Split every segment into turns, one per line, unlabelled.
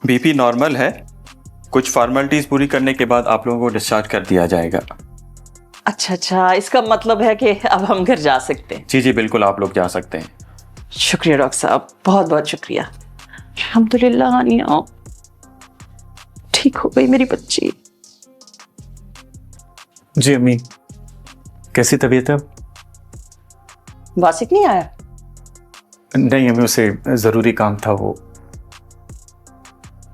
BP normal है। कुछ formalities पूरी करने के बाद आप लोगों को डिस्चार्ज कर दिया जाएगा।
अच्छा, इसका मतलब है कि अब हम घर जा सकते हैं?
जी बिल्कुल, आप लोग जा सकते हैं।
शुक्रिया डॉक्टर साहब, बहुत बहुत शुक्रिया। अल्हम्दुलिल्लाह हानिया ठीक हो गई मेरी बच्ची।
जी अम्मी, कैसी तबीयत है अब?
वासिक नहीं आया?
नहीं अम्मी, उसे जरूरी काम था वो।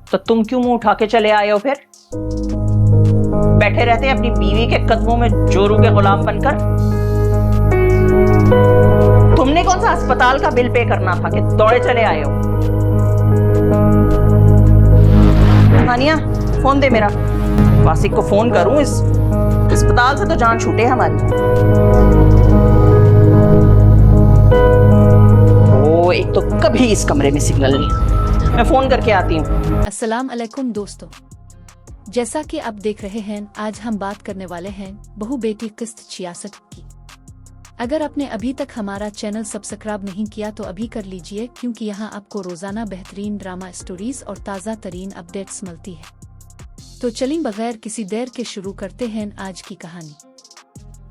तो तुम क्यों मुंह उठा के चले आए हो फिर? बैठे रहते अपनी बीवी के कदमों में जोरू के गुलाम बनकर। तुमने कौन सा अस्पताल का बिल पे करना था कि दौड़े चले आए हो? हानिया फोन दे मेरा, वासिक को फोन करूं। इस अस्पताल से तो जान छूटे हमारी। ओ, एक तो कभी इस कमरे में सिग्नल नहीं। मैं फोन करके आती हूँ।
अस्सलाम अलैकुम दोस्तों, जैसा कि आप देख रहे हैं आज हम बात करने वाले हैं बहू बेटी किस्त 66 की। अगर आपने अभी तक हमारा चैनल सब्सक्राइब नहीं किया तो अभी कर लीजिए, क्योंकि यहाँ आपको रोजाना बेहतरीन ड्रामा स्टोरीज और ताज़ा तरीन अपडेट्स मिलती है। तो चलिए बगैर किसी देर के शुरू करते हैं आज की कहानी।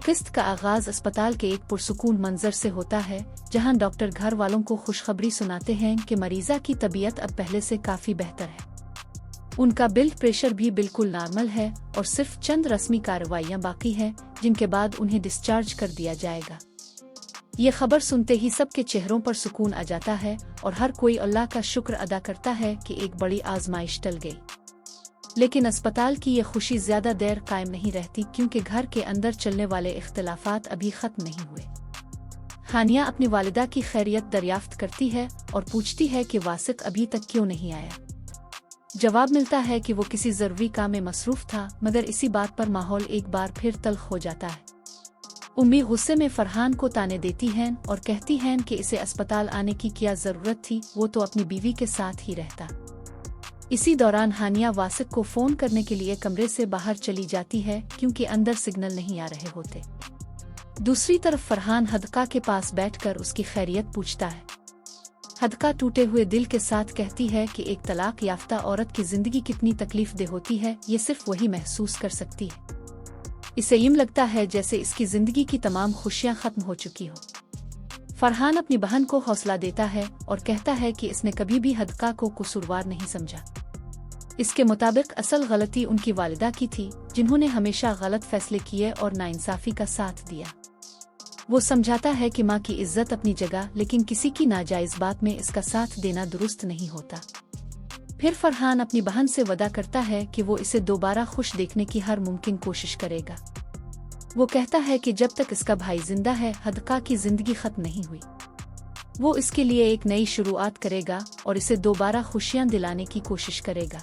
किस्त का आगाज अस्पताल के एक पुरसुकून मंजर से होता है, जहां डॉक्टर घर वालों को खुशखबरी सुनाते हैं कि मरीजा की तबीयत अब पहले से काफी बेहतर है। उनका ब्लड प्रेशर भी बिल्कुल नॉर्मल है और सिर्फ चंद रस्मी कार्रवाइयां बाकी हैं, जिनके बाद उन्हें डिस्चार्ज कर दिया जाएगा। ये खबर सुनते ही सबके चेहरों पर सुकून आ जाता है और हर कोई अल्लाह का शुक्र अदा करता है कि एक बड़ी आजमाइश टल गई। लेकिन अस्पताल की ये खुशी ज्यादा देर कायम नहीं रहती, क्योंकि घर के अंदर चलने वाले इख्तिलाफात अभी खत्म नहीं हुए। हानिया अपनी वालिदा की खैरियत दरियाफ्त करती है और पूछती है कि वासिक अभी तक क्यों नहीं आया। जवाब मिलता है कि वो किसी जरूरी काम में मसरूफ था, मगर इसी बात पर माहौल एक बार फिर तल्ख हो जाता है। उम्मी गुस्से में फरहान को ताने देती हैं और कहती हैं कि इसे अस्पताल आने की क्या जरूरत थी, वो तो अपनी बीवी के साथ ही रहता। इसी दौरान हानिया वासिक को फोन करने के लिए कमरे से बाहर चली जाती है, क्योंकि अंदर सिग्नल नहीं आ रहे होते। दूसरी तरफ फरहान हदका के पास बैठकर उसकी खैरियत पूछता है। हदका टूटे हुए दिल के साथ कहती है कि एक तलाक याफ्ता औरत की जिंदगी कितनी तकलीफ दे होती है, ये सिर्फ वही महसूस कर सकती है। इसे यूं लगता है जैसे इसकी जिंदगी की तमाम खुशियां खत्म हो चुकी हो। फरहान अपनी बहन को हौसला देता है और कहता है कि इसने कभी भी हदका को कसूरवार नहीं समझा। इसके मुताबिक असल गलती उनकी वालिदा की थी, जिन्होंने हमेशा गलत फैसले किए और नाइंसाफी का साथ दिया। वो समझाता है कि माँ की इज्जत अपनी जगह, लेकिन किसी की नाजायज बात में इसका साथ देना दुरुस्त नहीं होता। फिर फरहान अपनी बहन से वादा करता है कि वो इसे दोबारा खुश देखने की हर मुमकिन कोशिश करेगा। वो कहता है कि जब तक इसका भाई जिंदा है, हदका की जिंदगी खत्म नहीं हुई। वो इसके लिए एक नई शुरुआत करेगा और इसे दोबारा खुशियां दिलाने की कोशिश करेगा।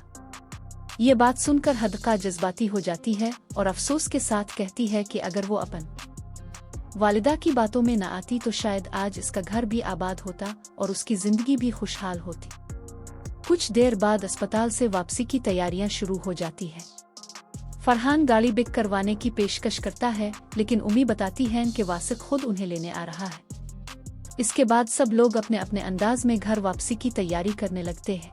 ये बात सुनकर हदका जज्बाती हो जाती है और अफसोस के साथ कहती है कि अगर वो अपन वालिदा की बातों में न आती तो शायद आज इसका घर भी आबाद होता और उसकी जिंदगी भी खुशहाल होती। कुछ देर बाद अस्पताल से वापसी की तैयारियां शुरू हो जाती है। फरहान गाड़ी बुक करवाने की पेशकश करता है, लेकिन उम्मी बताती है कि वासिक खुद उन्हें लेने आ रहा है। इसके बाद सब लोग अपने अपने अंदाज में घर वापसी की तैयारी करने लगते हैं।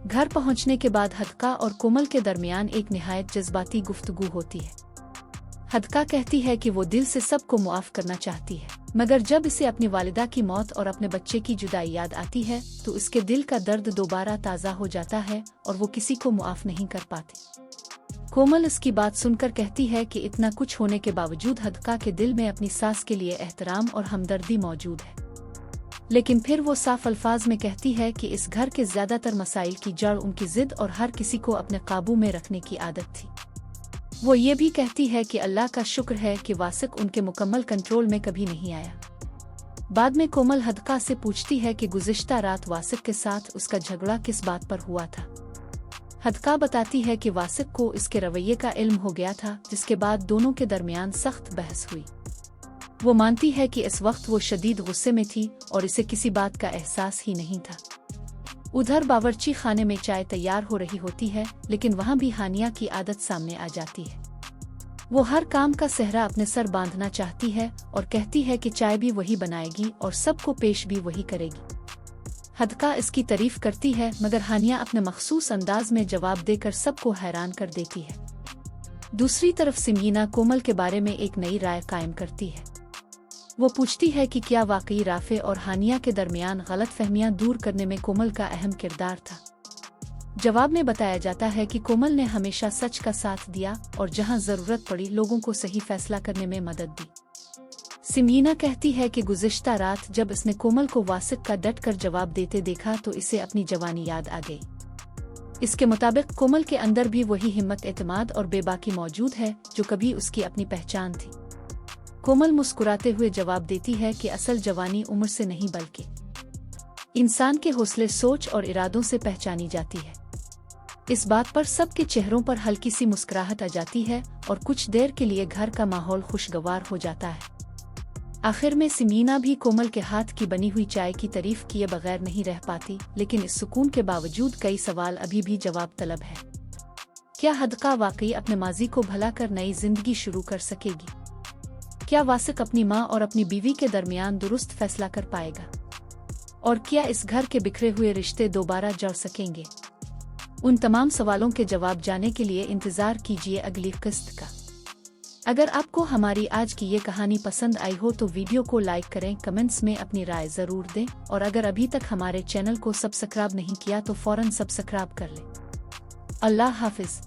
घर पहुंचने के बाद हदका और कोमल के दरमियान एक निहायत जज्बाती गुफ्तगू होती है। हदका कहती है कि वो दिल से सबको मुआफ करना चाहती है, मगर जब इसे अपनी वालिदा की मौत और अपने बच्चे की जुदाई याद आती है तो इसके दिल का दर्द दोबारा ताज़ा हो जाता है और वो किसी को मुआफ नहीं कर पाती। कोमल इसकी बात सुनकर कहती है कि इतना कुछ होने के बावजूद हदका के दिल में अपनी सास के लिए एहतराम और हमदर्दी मौजूद है। लेकिन फिर वो साफ अल्फाज में कहती है कि इस घर के ज्यादातर मसाइल की जड़ उनकी जिद और हर किसी को अपने काबू में रखने की आदत थी। वो ये भी कहती है कि अल्लाह का शुक्र है कि वासिक उनके मुकम्मल कंट्रोल में कभी नहीं आया। बाद में कोमल हदका से पूछती है कि गुज़िश्ता रात वासिक के साथ उसका झगड़ा किस बात पर हुआ था। हदका बताती है कि वासिक को इसके रवैये का इल्म हो गया था, जिसके बाद दोनों के दरमियान सख्त बहस हुई। वो मानती है कि इस वक्त वो शदीद गुस्से में थी और इसे किसी बात का एहसास ही नहीं था। उधर बावर्ची खाने में चाय तैयार हो रही होती है, लेकिन वहाँ भी हानिया की आदत सामने आ जाती है। वो हर काम का सेहरा अपने सर बांधना चाहती है और कहती है कि चाय भी वही बनाएगी और सबको पेश भी वही करेगी। हदका इसकी तारीफ करती है, मगर हानिया अपने मखसूस अंदाज में जवाब देकर सबको हैरान कर देती है। दूसरी तरफ सिमीना कोमल के बारे में एक नई राय कायम करती है। वो पूछती है कि क्या वाकई राफे और हानिया के दरमियान गलतफहमियां दूर करने में कोमल का अहम किरदार था। जवाब में बताया जाता है कि कोमल ने हमेशा सच का साथ दिया और जहां जरूरत पड़ी लोगों को सही फैसला करने में मदद दी। सिमीना कहती है कि गुज़िश्ता रात जब इसने कोमल को वासिक का डट कर जवाब देते देखा तो इसे अपनी जवानी याद आ गई। इसके मुताबिक कोमल के अंदर भी वही हिम्मत, एतमाद और बेबाकी मौजूद है जो कभी उसकी अपनी पहचान थी। कोमल मुस्कुराते हुए जवाब देती है कि असल जवानी उम्र से नहीं बल्कि इंसान के हौसले, सोच और इरादों से पहचानी जाती है। इस बात पर सबके चेहरों पर हल्की सी मुस्कुराहट आ जाती है और कुछ देर के लिए घर का माहौल खुशगवार हो जाता है। आखिर में सिमीना भी कोमल के हाथ की बनी हुई चाय की तारीफ किए बगैर नहीं रह पाती, लेकिन इस सुकून के बावजूद कई सवाल अभी भी जवाब तलब है। क्या हदका वाकई अपने माजी को भला कर नई जिंदगी शुरू कर सकेगी? क्या वासिक अपनी माँ और अपनी बीवी के दरमियान दुरुस्त फैसला कर पाएगा? और क्या इस घर के बिखरे हुए रिश्ते दोबारा जड़ सकेंगे? उन तमाम सवालों के जवाब जाने के लिए इंतजार कीजिए अगली किस्त का। अगर आपको हमारी आज की ये कहानी पसंद आई हो तो वीडियो को लाइक करें, कमेंट्स में अपनी राय जरूर दें और अगर अभी तक हमारे चैनल को सब्सक्राइब नहीं किया तो फौरन सब्सक्राइब कर लें। अल्लाह हाफिज।